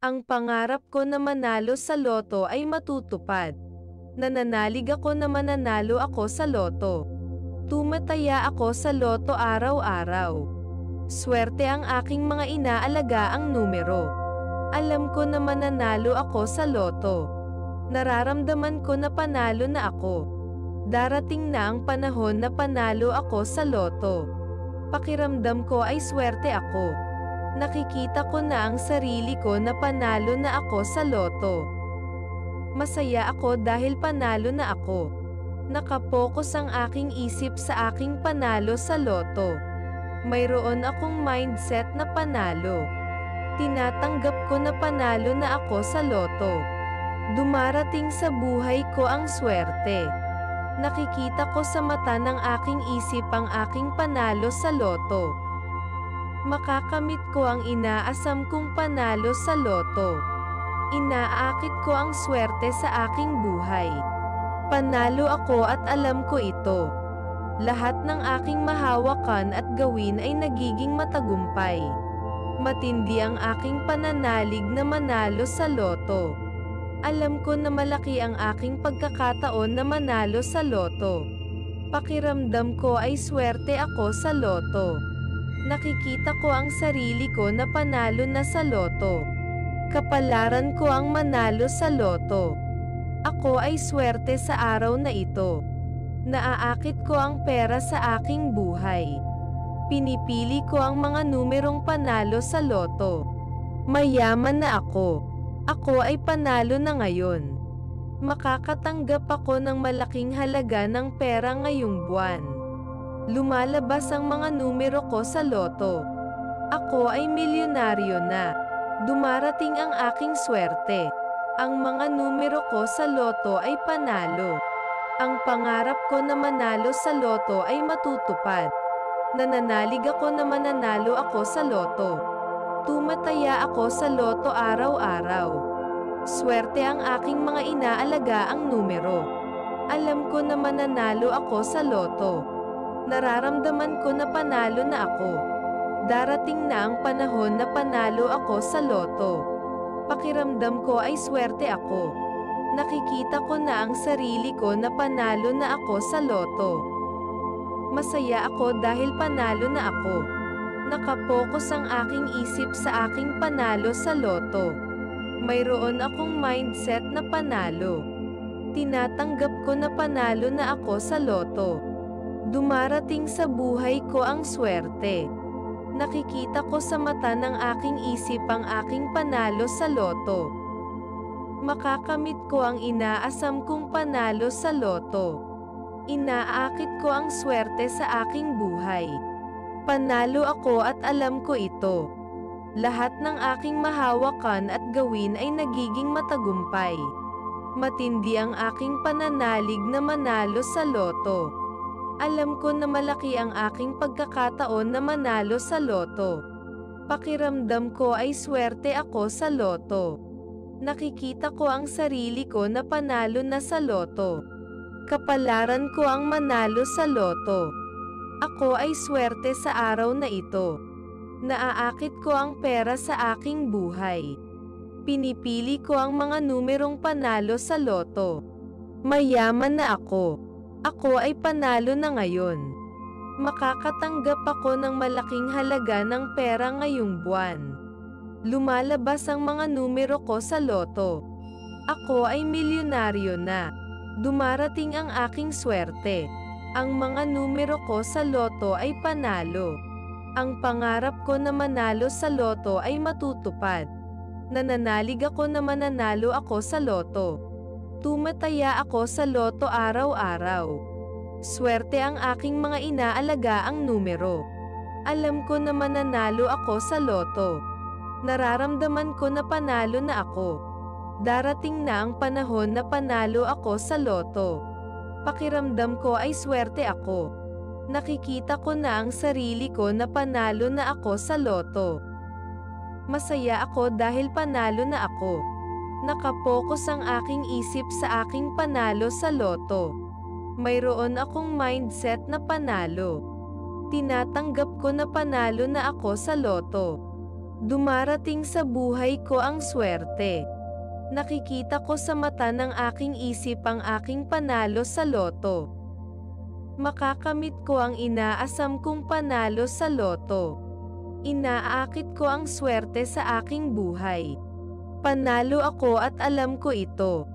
Ang pangarap ko na manalo sa loto ay matutupad. Nananalig ako na mananalo ako sa loto. Tumataya ako sa loto araw-araw. Swerte ang aking mga inaalagaang numero. Alam ko na mananalo ako sa loto. Nararamdaman ko na panalo na ako. Darating na ang panahon na panalo ako sa loto. Pakiramdam ko ay swerte ako. Nakikita ko na ang sarili ko na panalo na ako sa loto. Masaya ako dahil panalo na ako. Nakapokus ang aking isip sa aking panalo sa loto. Mayroon akong mindset na panalo. Tinatanggap ko na panalo na ako sa loto. Dumarating sa buhay ko ang swerte. Nakikita ko sa mata ng aking isip ang aking panalo sa loto. Makakamit ko ang inaasam kong panalo sa loto. Inaakit ko ang swerte sa aking buhay. Panalo ako at alam ko ito. Lahat ng aking mahawakan at gawin ay nagiging matagumpay. Matindi ang aking pananalig na manalo sa loto. Alam ko na malaki ang aking pagkakataon na manalo sa loto. Pakiramdam ko ay swerte ako sa loto. Nakikita ko ang sarili ko na panalo na sa loto. Kapalaran ko ang manalo sa loto. Ako ay swerte sa araw na ito. Naaakit ko ang pera sa aking buhay. Pinipili ko ang mga numerong panalo sa loto. Mayaman na ako. Ako ay panalo na ngayon. Makakatanggap ako ng malaking halaga ng pera ngayong buwan. Lumalabas ang mga numero ko sa loto. Ako ay milyonaryo na. Dumarating ang aking swerte. Ang mga numero ko sa loto ay panalo. Ang pangarap ko na manalo sa loto ay matutupad. Nananalig ako na mananalo ako sa loto. Tumataya ako sa loto araw-araw. Swerte ang aking mga inaalagaang numero. Alam ko na mananalo ako sa loto. Nararamdaman ko na panalo na ako. Darating na ang panahon na panalo ako sa loto. Pakiramdam ko ay swerte ako. Nakikita ko na ang sarili ko na panalo na ako sa loto. Masaya ako dahil panalo na ako. Nakapokus ang aking isip sa aking panalo sa loto. Mayroon akong mindset na panalo. Tinatanggap ko na panalo na ako sa loto. Dumarating sa buhay ko ang swerte. Nakikita ko sa mata ng aking isip ang aking panalo sa loto. Makakamit ko ang inaasam kong panalo sa loto. Inaakit ko ang swerte sa aking buhay. Panalo ako at alam ko ito. Lahat ng aking mahawakan at gawin ay nagiging matagumpay. Matindi ang aking pananalig na manalo sa loto. Alam ko na malaki ang aking pagkakataon na manalo sa loto. Pakiramdam ko ay swerte ako sa loto. Nakikita ko ang sarili ko na panalo na sa loto. Kapalaran ko ang manalo sa loto. Ako ay swerte sa araw na ito. Naaakit ko ang pera sa aking buhay. Pinipili ko ang mga numerong panalo sa loto. Mayaman na ako. Ako ay panalo na ngayon. Makakatanggap ako ng malaking halaga ng pera ngayong buwan. Lumalabas ang mga numero ko sa loto. Ako ay milyonaryo na. Dumarating ang aking swerte. Ang mga numero ko sa loto ay panalo. Ang pangarap ko na manalo sa loto ay matutupad. Nananalig ako na mananalo ako sa loto. Tumataya ako sa loto araw-araw. Swerte ang aking mga inaalagaang numero. Alam ko na mananalo ako sa loto. Nararamdaman ko na panalo na ako. Darating na ang panahon na panalo ako sa loto. Pakiramdam ko ay swerte ako. Nakikita ko na ang sarili ko na panalo na ako sa loto. Masaya ako dahil panalo na ako. Nakapokus ang aking isip sa aking panalo sa loto. Mayroon akong mindset na panalo. Tinatanggap ko na panalo na ako sa loto. Dumarating sa buhay ko ang swerte. Nakikita ko sa mata ng aking isip ang aking panalo sa loto. Makakamit ko ang inaasam kong panalo sa loto. Inaakit ko ang swerte sa aking buhay. Panalo ako at alam ko ito.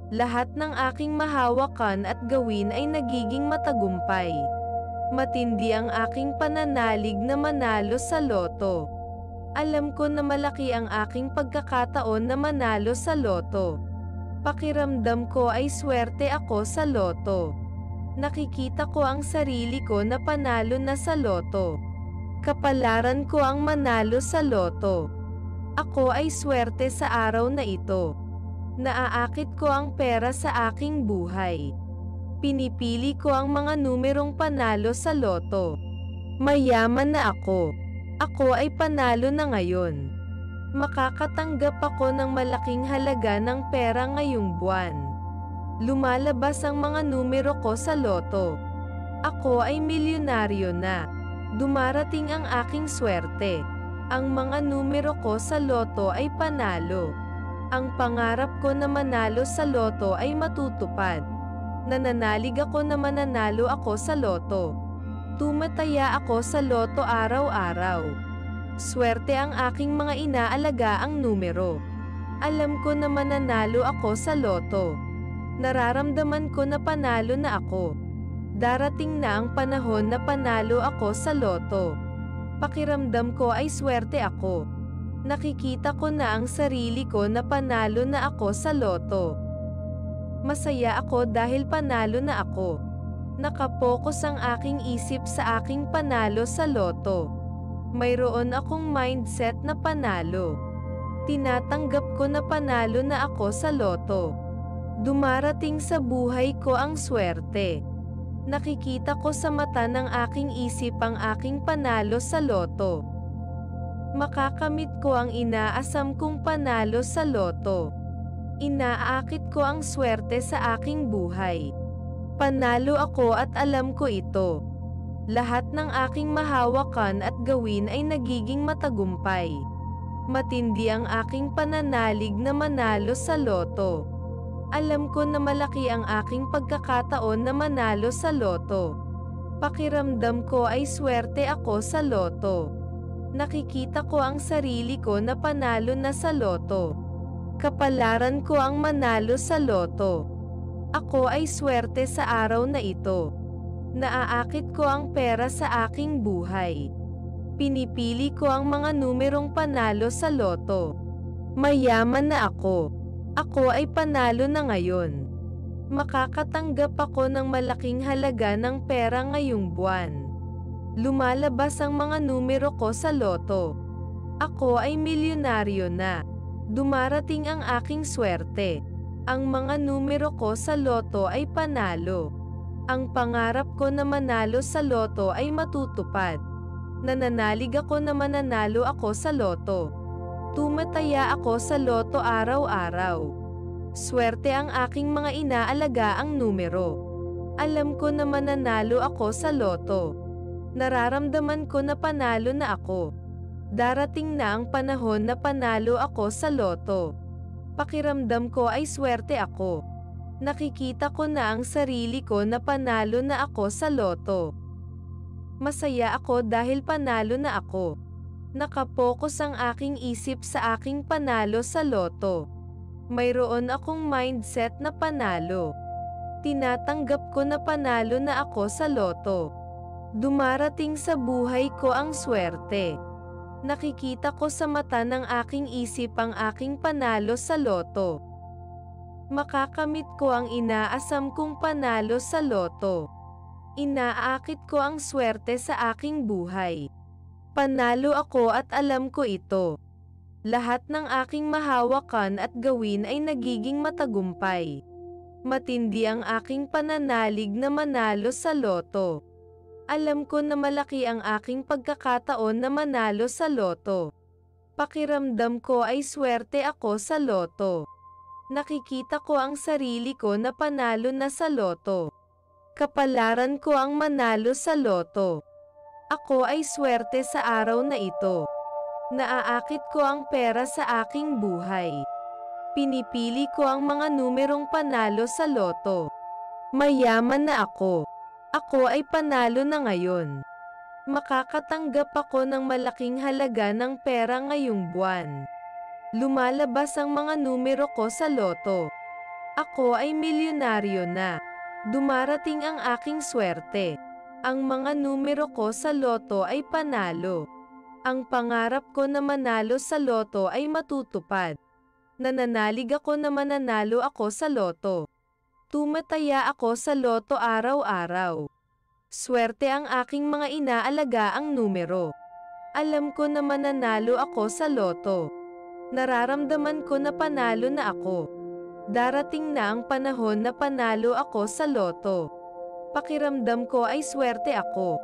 Lahat ng aking mahawakan at gawin ay nagiging matagumpay. Matindi ang aking pananalig na manalo sa loto. Alam ko na malaki ang aking pagkakataon na manalo sa loto. Pakiramdam ko ay swerte ako sa loto. Nakikita ko ang sarili ko na panalo na sa loto. Kapalaran ko ang manalo sa loto. Ako ay swerte sa araw na ito. Naaakit ko ang pera sa aking buhay. Pinipili ko ang mga numerong panalo sa loto. Mayaman na ako. Ako ay panalo na ngayon. Makakatanggap ako ng malaking halaga ng pera ngayong buwan. Lumalabas ang mga numero ko sa loto. Ako ay milyonaryo na. Dumarating ang aking swerte. Ang mga numero ko sa loto ay panalo. Ang pangarap ko na manalo sa loto ay matutupad. Nananalig ako na mananalo ako sa loto. Tumataya ako sa loto araw-araw. Swerte ang aking mga inaalaga-ang numero. Alam ko na mananalo ako sa loto. Nararamdaman ko na panalo na ako. Darating na ang panahon na panalo ako sa loto. Pakiramdam ko ay swerte ako. Nakikita ko na ang sarili ko na panalo na ako sa loto. Masaya ako dahil panalo na ako. Nakapokus ang aking isip sa aking panalo sa loto. Mayroon akong mindset na panalo. Tinatanggap ko na panalo na ako sa loto. Dumarating sa buhay ko ang swerte. Nakikita ko sa mata ng aking isip ang aking panalo sa loto. Makakamit ko ang inaasam kong panalo sa loto. Inaakit ko ang swerte sa aking buhay. Panalo ako at alam ko ito. Lahat ng aking mahawakan at gawin ay nagiging matagumpay. Matindi ang aking pananalig na manalo sa loto. Alam ko na malaki ang aking pagkakataon na manalo sa loto. Pakiramdam ko ay swerte ako sa loto. Nakikita ko ang sarili ko na panalo na sa loto. Kapalaran ko ang manalo sa loto. Ako ay swerte sa araw na ito. Naaakit ko ang pera sa aking buhay. Pinipili ko ang mga numerong panalo sa loto. Mayaman na ako. Ako ay panalo na ngayon. Makakatanggap ako ng malaking halaga ng pera ngayong buwan. Lumalabas ang mga numero ko sa loto. Ako ay milyonaryo na. Dumarating ang aking swerte. Ang mga numero ko sa loto ay panalo. Ang pangarap ko na manalo sa loto ay matutupad. Nananalig ako na mananalo ako sa loto. Tumataya ako sa loto araw-araw. Swerte ang aking mga inaalaga-ang numero. Alam ko na mananalo ako sa loto. Nararamdaman ko na panalo na ako. Darating na ang panahon na panalo ako sa loto. Pakiramdam ko ay swerte ako. Nakikita ko na ang sarili ko na panalo na ako sa loto. Masaya ako dahil panalo na ako. Nakapokus ang aking isip sa aking panalo sa loto. Mayroon akong mindset na panalo. Tinatanggap ko na panalo na ako sa loto. Dumarating sa buhay ko ang swerte. Nakikita ko sa mata ng aking isip ang aking panalo sa loto. Makakamit ko ang inaasam kong panalo sa loto. Inaakit ko ang swerte sa aking buhay. Panalo ako at alam ko ito. Lahat ng aking mahawakan at gawin ay nagiging matagumpay. Matindi ang aking pananalig na manalo sa loto. Alam ko na malaki ang aking pagkakataon na manalo sa loto. Pakiramdam ko ay swerte ako sa loto. Nakikita ko ang sarili ko na panalo na sa loto. Kapalaran ko ang manalo sa loto. Ako ay swerte sa araw na ito. Naaakit ko ang pera sa aking buhay. Pinipili ko ang mga numerong panalo sa loto. Mayaman na ako. Ako ay panalo na ngayon. Makakatanggap ako ng malaking halaga ng pera ngayong buwan. Lumalabas ang mga numero ko sa loto. Ako ay milyonaryo na. Dumarating ang aking swerte. Ang mga numero ko sa loto ay panalo. Ang pangarap ko na manalo sa loto ay matutupad. Nananalig ako na mananalo ako sa loto. Tumataya ako sa loto araw-araw. Swerte ang aking mga inaalagaang numero. Alam ko na mananalo ako sa loto. Nararamdaman ko na panalo na ako. Darating na ang panahon na panalo ako sa loto. Pakiramdam ko ay swerte ako.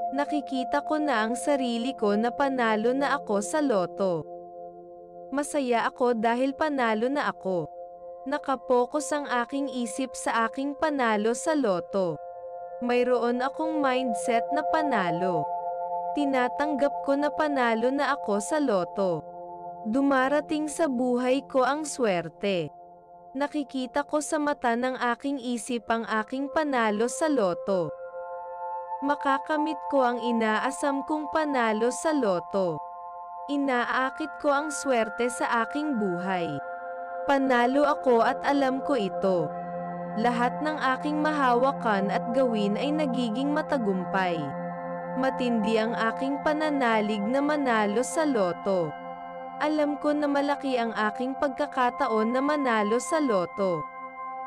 Nakikita ko na ang sarili ko na panalo na ako sa loto. Masaya ako dahil panalo na ako. Nakapokus ang aking isip sa aking panalo sa loto. Mayroon akong mindset na panalo. Tinatanggap ko na panalo na ako sa loto. Dumarating sa buhay ko ang swerte. Nakikita ko sa mata ng aking isip ang aking panalo sa loto. Makakamit ko ang inaasam kong panalo sa loto. Inaakit ko ang swerte sa aking buhay. Panalo ako at alam ko ito. Lahat ng aking mahawakan at gawin ay nagiging matagumpay. Matindi ang aking pananalig na manalo sa loto. Alam ko na malaki ang aking pagkakataon na manalo sa loto.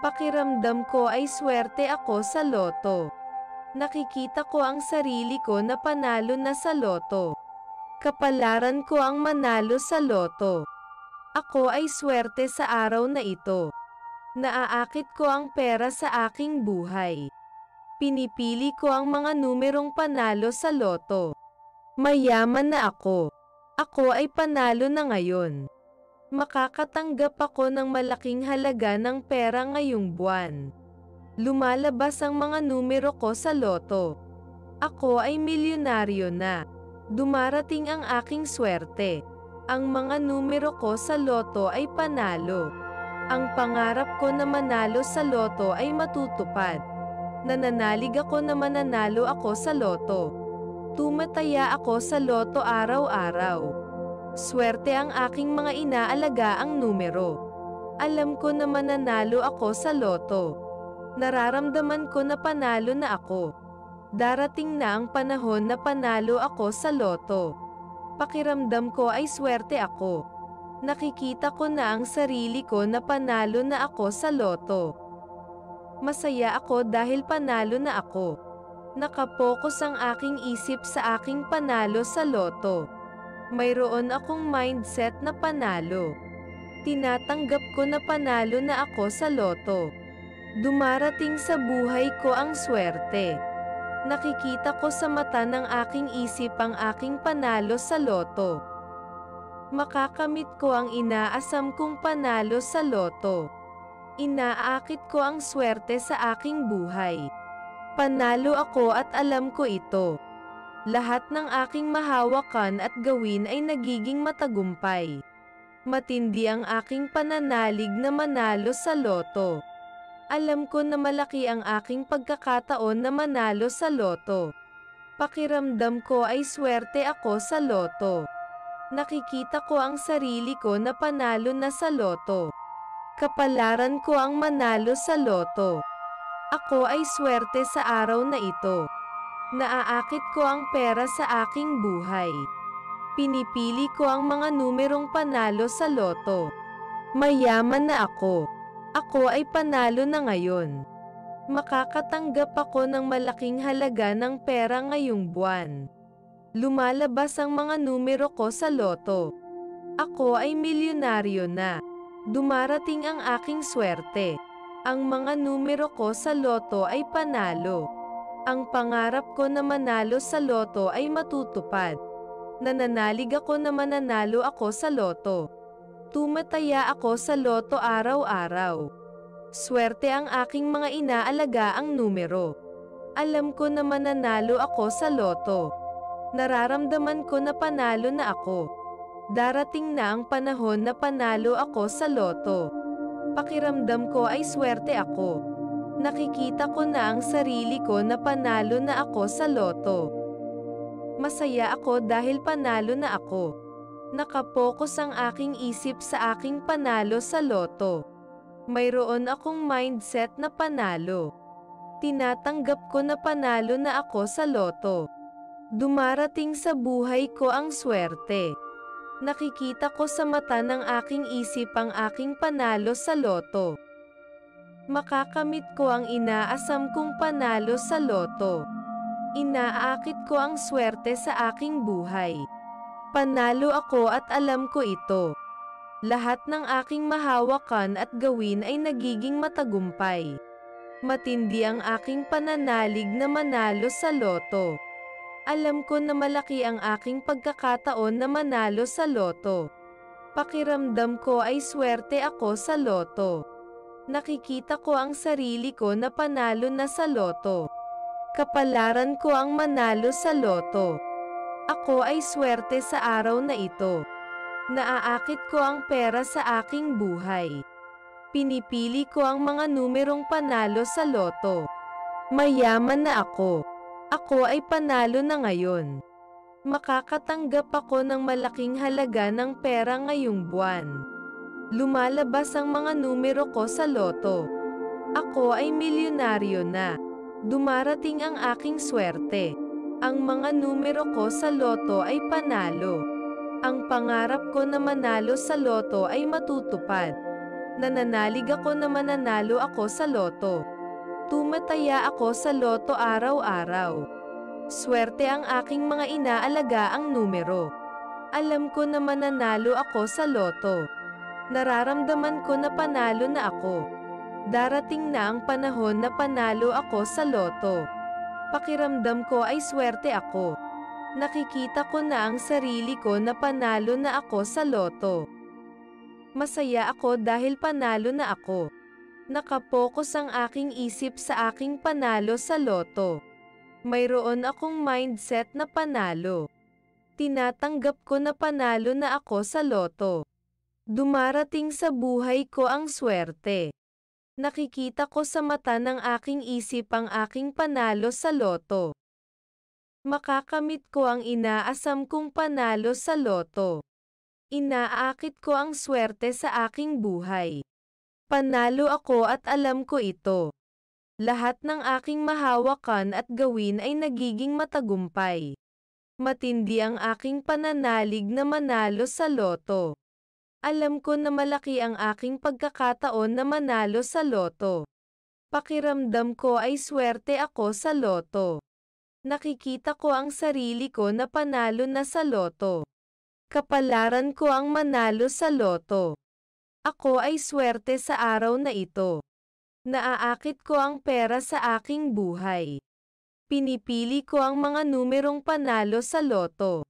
Pakiramdam ko ay swerte ako sa loto. Nakikita ko ang sarili ko na panalo na sa loto. Kapalaran ko ang manalo sa loto. Ako ay swerte sa araw na ito. Naaakit ko ang pera sa aking buhay. Pinipili ko ang mga numerong panalo sa loto. Mayaman na ako. Ako ay panalo na ngayon. Makakatanggap ako ng malaking halaga ng pera ngayong buwan. Lumalabas ang mga numero ko sa loto. Ako ay milyonaryo na. Dumarating ang aking swerte. Ang mga numero ko sa loto ay panalo. Ang pangarap ko na manalo sa loto ay matutupad. Nananalig ako na mananalo ako sa loto. Tumataya ako sa loto araw-araw. Swerte ang aking mga inaalagaang numero. Alam ko na mananalo ako sa loto. Nararamdaman ko na panalo na ako. Darating na ang panahon na panalo ako sa loto. Pakiramdam ko ay swerte ako. Nakikita ko na ang sarili ko na panalo na ako sa loto. Masaya ako dahil panalo na ako. Nakapokus ang aking isip sa aking panalo sa loto. Mayroon akong mindset na panalo. Tinatanggap ko na panalo na ako sa loto. Dumarating sa buhay ko ang swerte. Nakikita ko sa mata ng aking isip ang aking panalo sa loto. Makakamit ko ang inaasam kong panalo sa loto. Inaakit ko ang swerte sa aking buhay. Panalo ako at alam ko ito. Lahat ng aking mahawakan at gawin ay nagiging matagumpay. Matindi ang aking pananalig na manalo sa loto. Alam ko na malaki ang aking pagkakataon na manalo sa loto. Pakiramdam ko ay swerte ako sa loto. Nakikita ko ang sarili ko na panalo na sa loto. Kapalaran ko ang manalo sa loto. Ako ay swerte sa araw na ito. Naaakit ko ang pera sa aking buhay. Pinipili ko ang mga numerong panalo sa loto. Mayaman na ako. Ako ay panalo na ngayon. Makakatanggap ako ng malaking halaga ng pera ngayong buwan. Lumalabas ang mga numero ko sa loto. Ako ay milyonaryo na. Dumarating ang aking swerte. Ang mga numero ko sa loto ay panalo. Ang pangarap ko na manalo sa loto ay matutupad. Nananalig ako na mananalo ako sa loto. Tumataya ako sa loto araw-araw. Swerte ang aking mga inaalagaang numero. Alam ko na mananalo ako sa loto. Nararamdaman ko na panalo na ako. Darating na ang panahon na panalo ako sa loto. Pakiramdam ko ay swerte ako. Nakikita ko na ang sarili ko na panalo na ako sa loto. Masaya ako dahil panalo na ako. Nakapokus ang aking isip sa aking panalo sa loto. Mayroon akong mindset na panalo. Tinatanggap ko na panalo na ako sa loto. Dumarating sa buhay ko ang swerte. Nakikita ko sa mata ng aking isip ang aking panalo sa loto. Makakamit ko ang inaasam kong panalo sa loto. Inaakit ko ang swerte sa aking buhay. Panalo ako at alam ko ito. Lahat ng aking mahawakan at gawin ay nagiging matagumpay. Matindi ang aking pananalig na manalo sa loto. Alam ko na malaki ang aking pagkakataon na manalo sa loto. Pakiramdam ko ay swerte ako sa loto. Nakikita ko ang sarili ko na panalo na sa loto. Kapalaran ko ang manalo sa loto. Ako ay swerte sa araw na ito. Naaakit ko ang pera sa aking buhay. Pinipili ko ang mga numerong panalo sa loto. Mayaman na ako. Ako ay panalo na ngayon. Makakatanggap ako ng malaking halaga ng pera ngayong buwan. Lumalabas ang mga numero ko sa loto. Ako ay milyonaryo na. Dumarating ang aking swerte. Ang mga numero ko sa loto ay panalo. Ang pangarap ko na manalo sa loto ay matutupad. Nananalig ako na mananalo ako sa loto. Tumataya ako sa loto araw-araw. Swerte ang aking mga inaalagaang numero. Alam ko na mananalo ako sa loto. Nararamdaman ko na panalo na ako. Darating na ang panahon na panalo ako sa loto. Pakiramdam ko ay swerte ako. Nakikita ko na ang sarili ko na panalo na ako sa loto. Masaya ako dahil panalo na ako. Nakapokus ang aking isip sa aking panalo sa loto. Mayroon akong mindset na panalo. Tinatanggap ko na panalo na ako sa loto. Dumarating sa buhay ko ang swerte. Nakikita ko sa mata ng aking isip ang aking panalo sa loto. Makakamit ko ang inaasam kong panalo sa loto. Inaakit ko ang swerte sa aking buhay. Panalo ako at alam ko ito. Lahat ng aking mahawakan at gawin ay nagiging matagumpay. Matindi ang aking pananalig na manalo sa loto. Alam ko na malaki ang aking pagkakataon na manalo sa loto. Pakiramdam ko ay swerte ako sa loto. Nakikita ko ang sarili ko na panalo na sa loto. Kapalaran ko ang manalo sa loto. Ako ay swerte sa araw na ito. Naaakit ko ang pera sa aking buhay. Pinipili ko ang mga numerong panalo sa loto.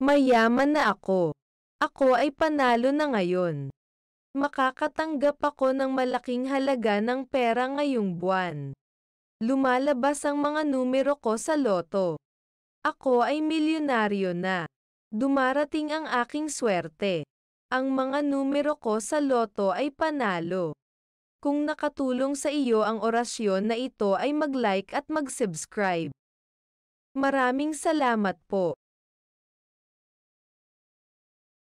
Mayaman na ako. Ako ay panalo na ngayon. Makakatanggap ako ng malaking halaga ng pera ngayong buwan. Lumalabas ang mga numero ko sa loto. Ako ay milyonaryo na. Dumarating ang aking swerte. Ang mga numero ko sa loto ay panalo. Kung nakatulong sa iyo ang orasyon na ito ay mag-like at mag-subscribe. Maraming salamat po.